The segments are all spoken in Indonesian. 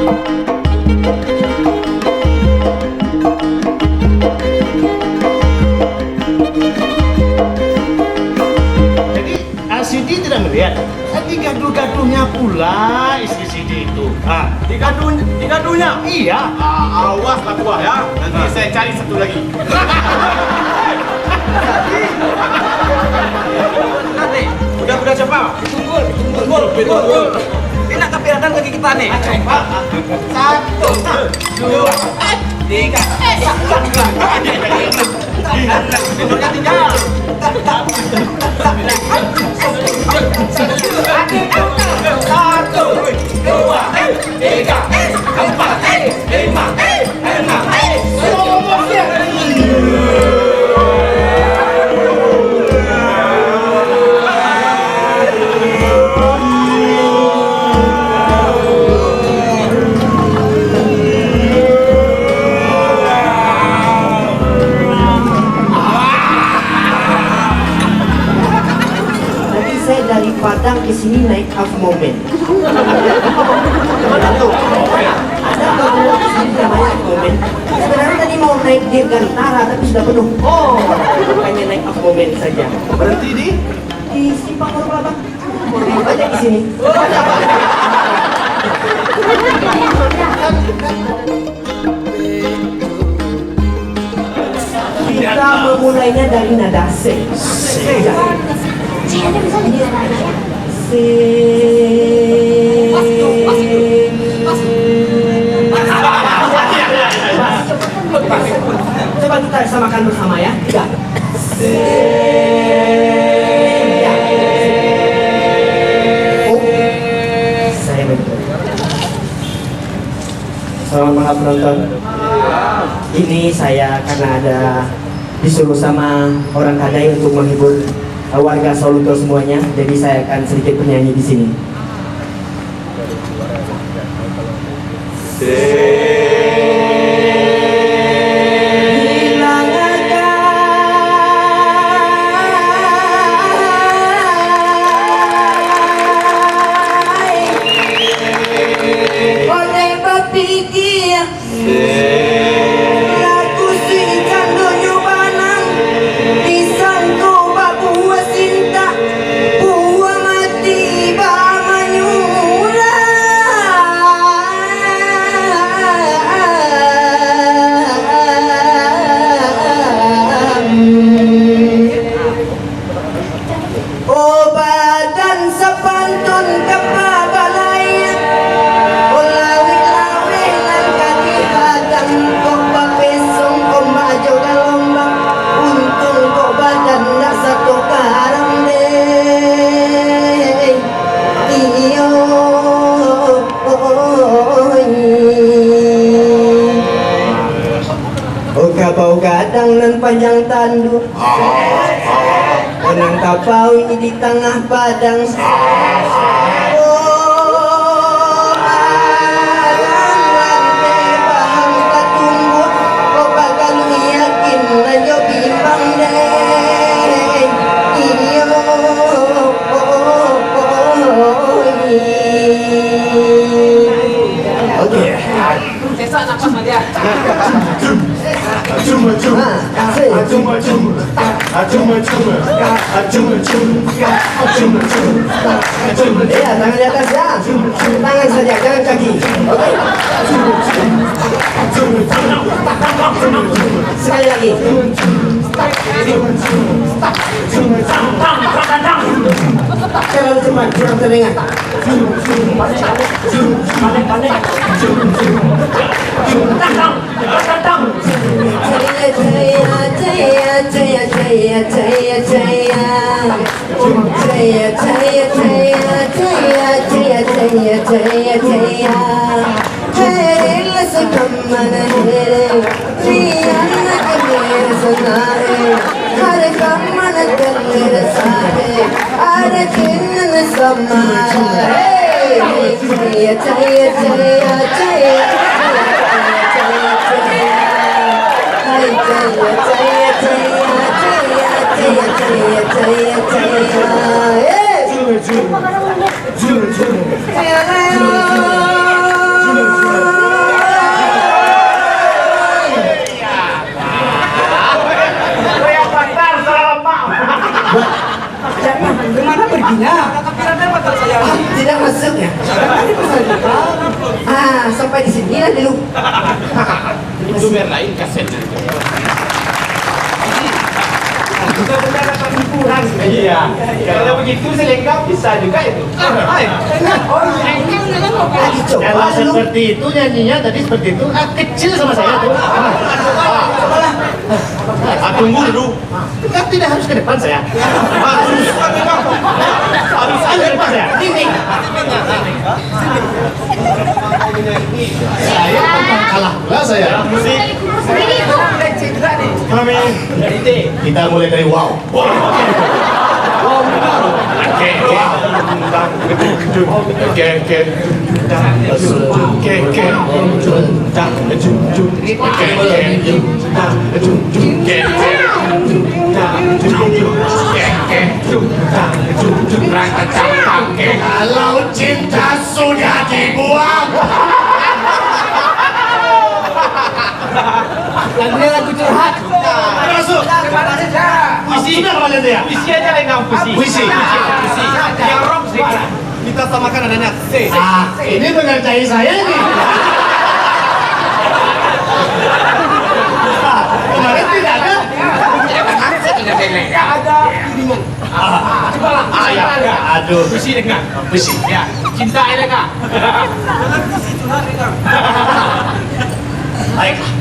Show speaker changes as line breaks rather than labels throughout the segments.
Jadi Sidi tidak melihat. Tadi gaduh-gaduhnya pula istri Sidi itu.
Digaduhnya?
Iya.
Awas lah tua ya. Nanti saya cari satu lagi. Udah cepat. Tunggul. Enak tapi ada lagi kita nih. Cepat. 1, 2, 3. Tidurnya tinggal.
dari Padang ke sini naik half moment.
Mana tuh?
Ada bangunan di sini namanya half moment. Sebenarnya tadi mau naik Dirgantara tapi sudah penuh. Oh, makanya naik half moment saja.
Berhenti di
Simpang Kelapa. Banyak di sini. Kita memulainya dari nada C. Coba kita samakan bersama ya. Tiga. Saya betul. Selamat malam penonton. Ini saya karena ada disuruh sama orang Kadai untuk menghibur warga Soluto semuanya, jadi saya akan sedikit bernyanyi di sini. Bau gadang nan panjang tanduk, orang kapau di tengah padang. Oh, alang lantai paham katumbut, oh bakal yakin lanjut bimbang deh. Iyo, oke.
Sesa nak pas dia.
Ya, tangan di atas ya. Tangan saja, jangan kaki. Oke. Sekali lagi. Terlalu cepat, kurang terdengar. dulu.
Itu biar lain kasetnya.
Kita benar dapat hiburan.
Iya. Kalau begitu selengkap bisa juga itu.
Lagi coba
Kalau
dulu.
seperti itu nyanyinya tadi seperti itu, kecil sama saya tuh.
Tunggu dulu.
Kan tidak harus ke depan saya.
Harus
Harus ke depan saya. Ini. Saya akan kalah pula saya.
Kami.
Kita mulai dari wow. Kalau cinta sudah dibuang,
Lagunya lagu curhat.
masuk.
Puisi.
Sudah kembali dia.
Puisi aja lengkap puisi.
Puisi.
Puisi. Yang rock sih. Kita samakan adanya C.
Ini mengerjai saya nih. Kemarin tidak ada. Ya. Aduh.
Puisi dengan.
Puisi.
Ya. Cinta Eleka.
Baiklah.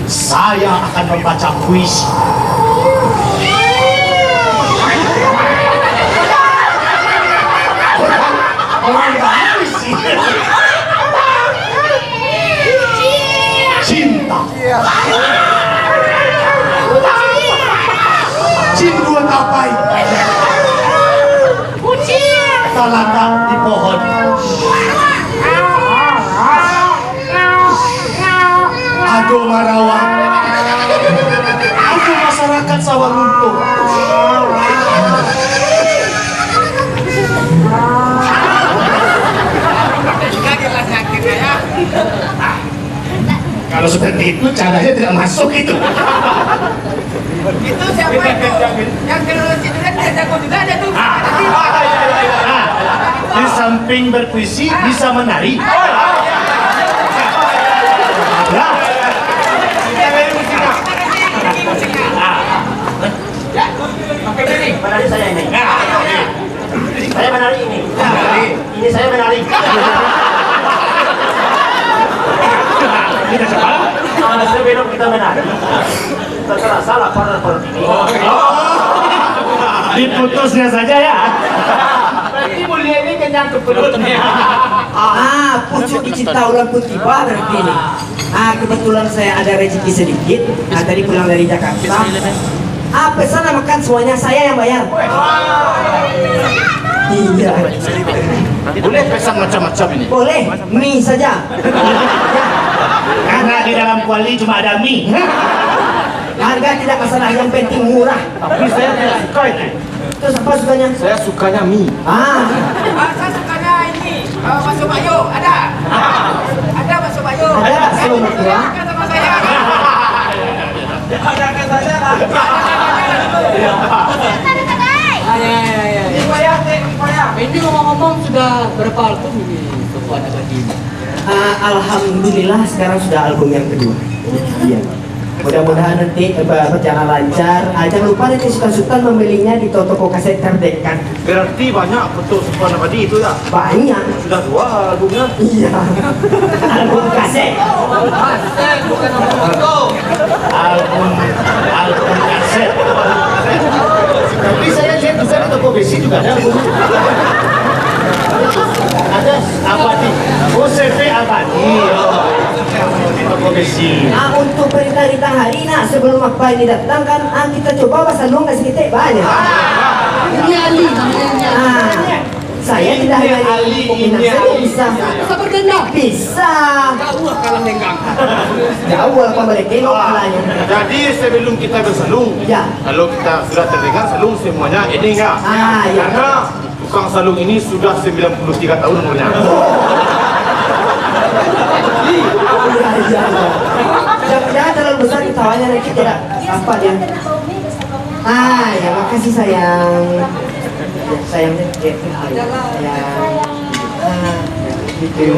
Saya akan membaca puisi. Puisi. Cinta. Cinta tapai. Talatak di pohon. Aduh Marawa. Aduh masyarakat sawah luntur. Kalau seperti itu caranya tidak masuk itu.
Itu siapa itu? Yang kalau itu kan dia jago juga ada tuh.
Nah, di samping berpuisi bisa menari. Ya.
Menari saya ini. Saya menari ini. Ini saya menari.
Kita coba.
Sebelum kita menari, terserah salah partner ini.
Diputusnya saja ya.
Berarti mulia ini kenyang ke perutnya.
Pucuk dicinta ulang pun tiba berarti ini. Kebetulan saya ada rezeki sedikit. Tadi pulang dari Jakarta. Pesan makan semuanya saya yang bayar. Iya.
Boleh pesan macam-macam ini.
Boleh, mie saja. Ya.
Karena di dalam kuali cuma ada mie.
Harga tidak masalah, yang penting murah.
Tapi saya tidak suka itu.
Terus apa sukanya?
Saya sukanya mie.
Saya sukanya ini bakso bayo ada. Ada bakso bayo.
Ada bakso mertua?
Makan sama saya. Ada kan saya.
Ini ngomong-ngomong sudah berapa album ini Kekuatan Abadi ini?
Alhamdulillah sekarang sudah album yang kedua. Iya. Mudah-mudahan nanti berjalan lancar. Jangan lupa nanti Sultan membelinya di toko kaset terdekat.
Berarti banyak betul Kekuatan Abadi itu ya.
Banyak.
Sudah dua albumnya.
Iya. Album kaset.
Bukan ngomong
Album kaset. Tapi saya lihat juga di toko besi juga ada albumnya. Ada Abadi. Oh CV Abadi. Di toko besi.
Untuk berita-berita hari ini sebelum apa ini datang kan kita coba bahasa long kasih kita banyak.
Ini Ali namanya.
Saya tidak hanya
Ali,
peminat
ini
saja
Ali.
bisa.
Bisa berdendam.
Bisa.
Jauh kalah lenggang.
Jauh lah pembalik tengok kalanya.
Jadi sebelum kita bersalung,
Ya.
kalau kita sudah terdengar salung semuanya ini enggak?
Ya.
Karena tukang salung ini sudah 93 tahun umurnya.
Iya. Jangan terlalu besar ketawanya nanti tidak apa dia. Ya makasih sayang. Sayangnya sayang. Gitu.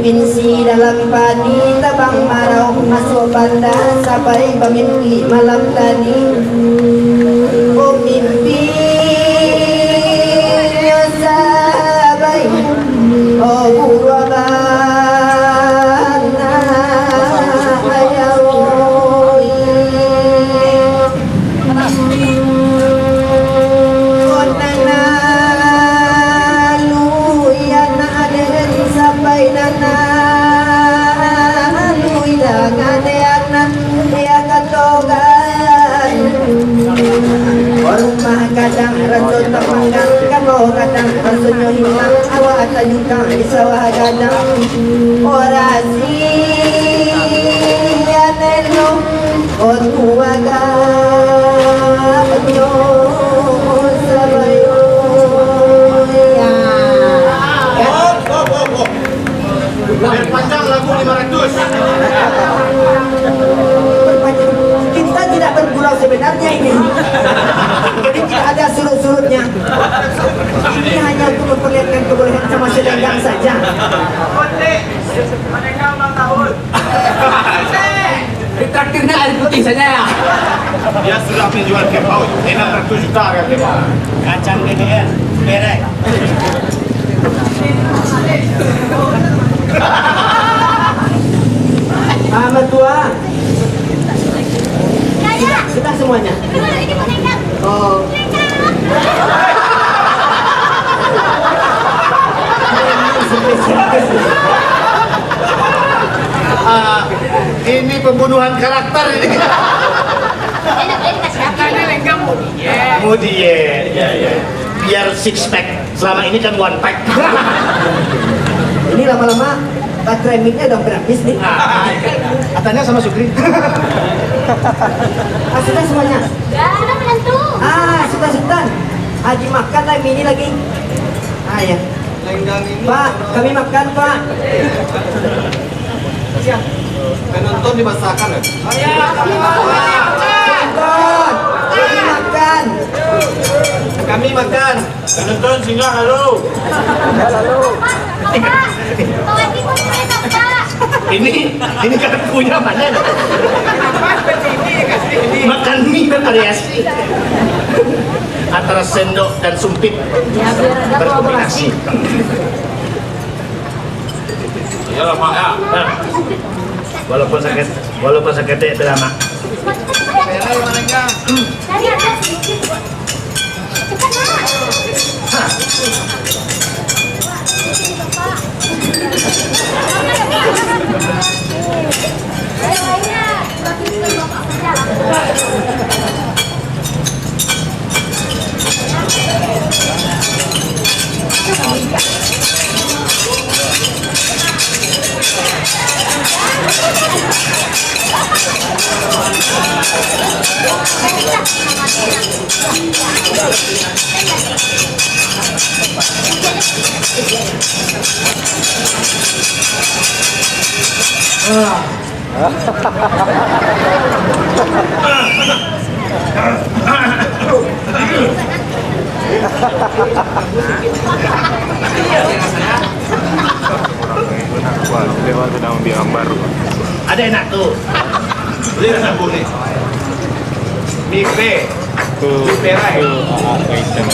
Pinsi dalam padi tabang marau masuk bandar sampai bermimpi malam tadi. Oh mimpi ya sabai, oh buruabana ayawoi. Kadang rasul terpanggang kalau kadang rasulnya hilang awak tak juga di sawah gadang orasi ya nelo ortuaga penyo sabayo ya
Biar panjang lagu 500.
kita tidak bergurau sebenarnya ini. Jadi tidak ada surut-surutnya. Ini hanya untuk memperlihatkan kebolehan sama selenggang saja.
Di traktirnya air putih saja ya.
Dia sudah menjual kebau. Enak 100 juta harga kebau.
Kacang DDR, merek.
Mertua. Sudah semuanya. Oh.
Ini pembunuhan karakter ini.
Katanya lenggam
Oh diet, ya. Biar six pack. Selama ini kan one pack.
Ini lama-lama baterai mic-nya udah berhabis nih.
Katanya sama Sukri.
Sudah semuanya.
Sudah menentu.
Sultan. Haji makan lagi ini lagi. Ya. Pak, kami makan Pak. Siap.
Penonton dimasakan ya?
Kami makan.
Penonton singgah halo.
Ini kan punya mana? Makan mie bervariasi antara sendok dan sumpit berkombinasi.
Iyalah Mak ya.
Nah, walaupun sakitnya itu lama.
Dari atas sedikit. Cepat nak.
Lewat sudah diambar.
Ada enak tuh.
Beli rasa boleh. Mie
Tuh,
merah ya?
item.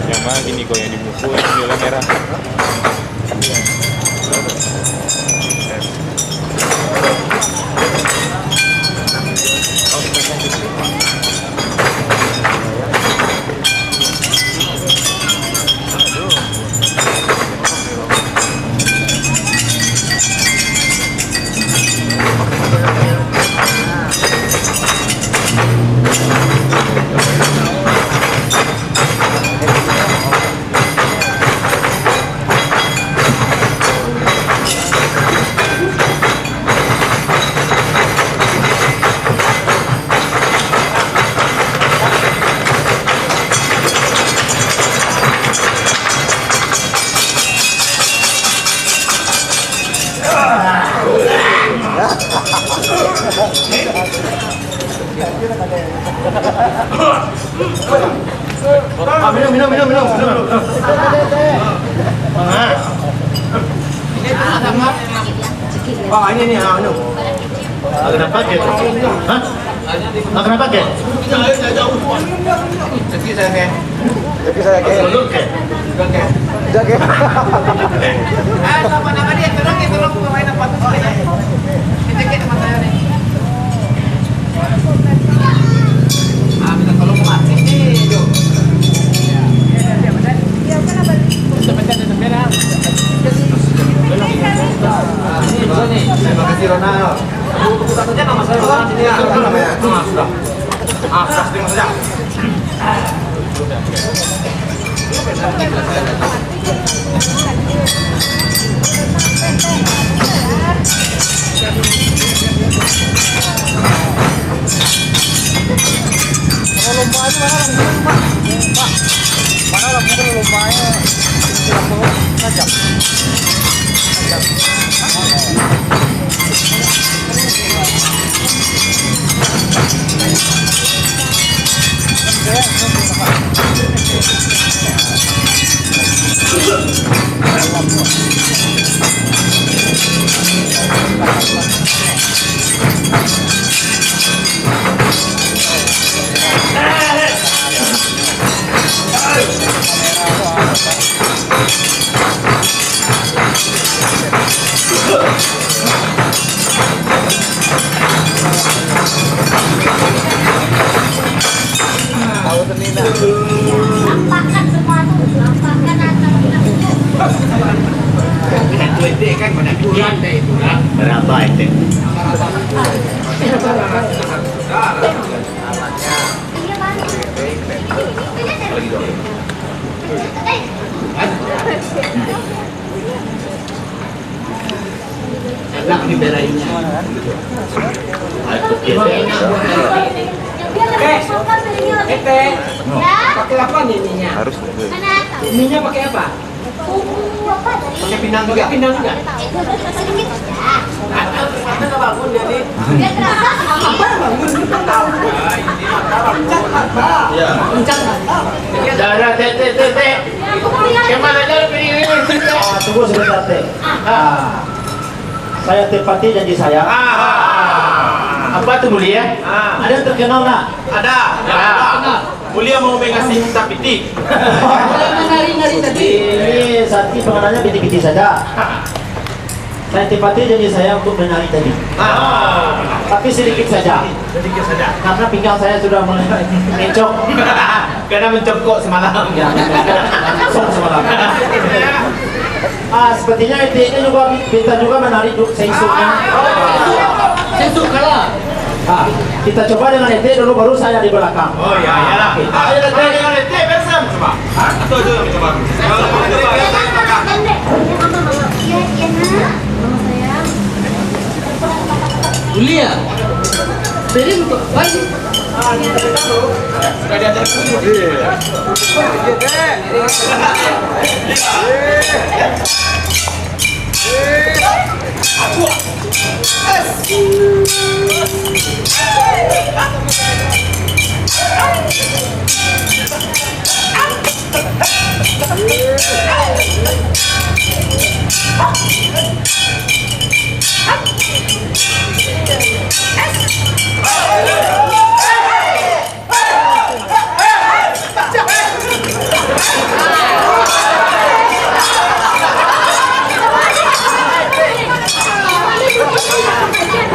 Yang mana gini kok yang di buku yang biola merah.
Minum.
Oh, ini nih, minum.
Kenapa ke? Hah? Kenapa ke?
Rezeki saya ke.
Belum ke?
Sama nama dia, tolong pemain apa tuh saya. Cekik teman saya nih. Minta tolong mati nih, Jo.
Terima kasih Ronald.
Bukan saja nama saya Ronald ini ya.
Sudah. Sudah terima saja.
Lampakan semua tuh, lampakan
Itu kan banyak bulan deh itu lah.
Berapa itu?
Iya kan?
Enak nih berainya.
Aku kira.
Pakai apa nih ininya?
Harus.
Ininya pakai apa? Pakai pinang juga. Pinang juga.
Sedikit ya.
Mana nggak bangun dia nih?
Biar terasa.
Kencang mata.
Darah tete. Kemana jalan ini? Tunggu sebentar teh. Saya tepati janji saya. Apa tuh mulia? Ada yang terkenal nggak?
Ada. Mulia mau mengasih minta piti.
Kalau nari-nari tadi.
Ini Sakti pengenalnya biti-biti saja. Saya tepati janji saya untuk menari tadi. Tapi sedikit saja.
Sedikit saja.
Karena pinggang saya sudah mulai mencok.
Karena mencokok semalam.
Ya, sok semalam. Sepertinya ini juga kita juga menari seisuknya.
Saya suka lah.
Kita coba dengan ete dulu baru saya di belakang.
Oh ya, iyalah. Ayo dengan lete bersam coba. Atau dulu coba.
Pendek. Iya, iya nak. Mama sayang.
Mulia. Beri untuk bayi.
Sudah diajar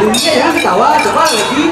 Mulia jangan ketawa, coba lagi.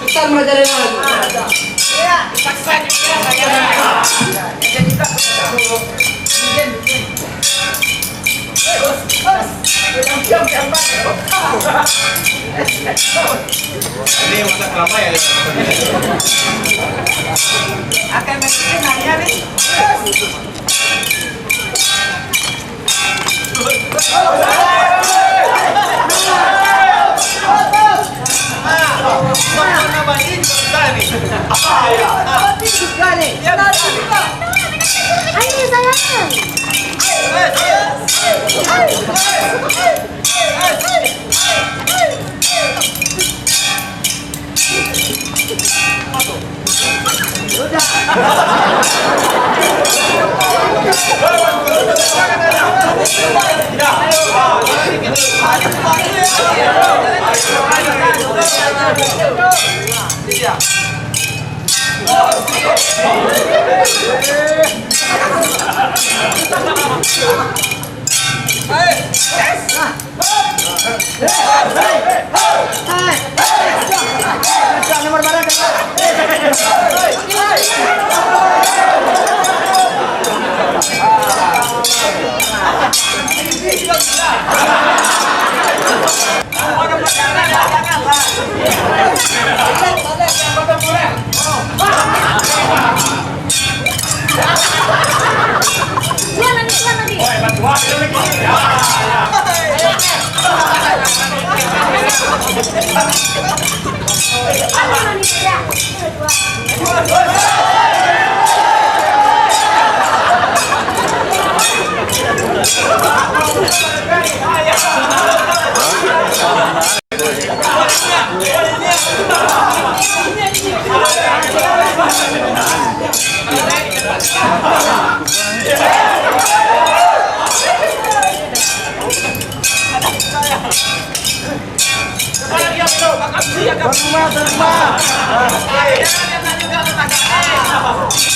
Kita merajalela lagi.
Ini masak kelapa ya?
Akan menang ya nih.
Ayo sayang.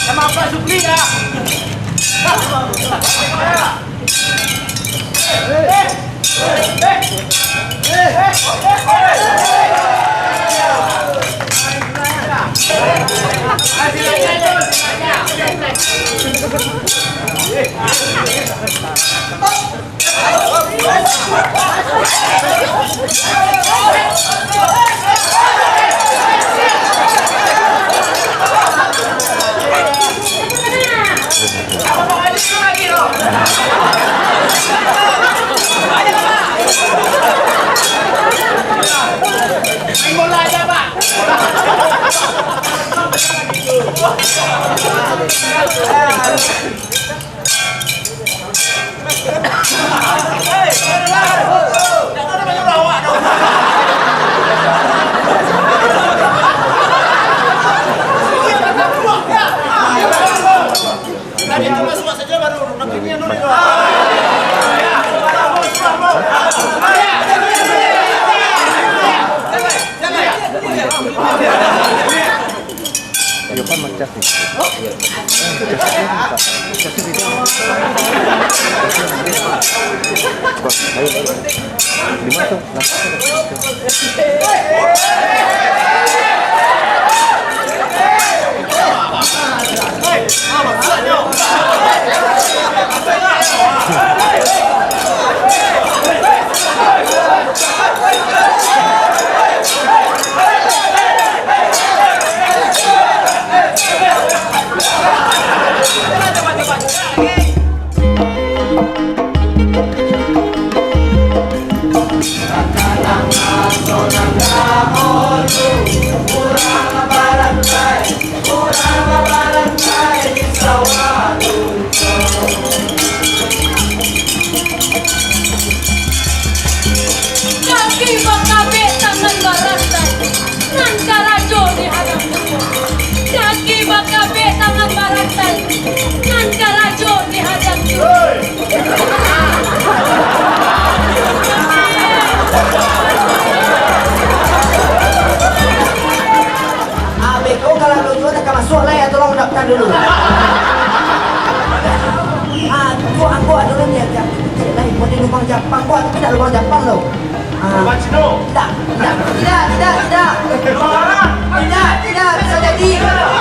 Sama Pak Supli ya.
dulu. Aku dulu nih ya. Lain mau di lubang Jepang, aku tidak lubang Jepang loh.
Lubang Cino.
Tidak bisa jadi.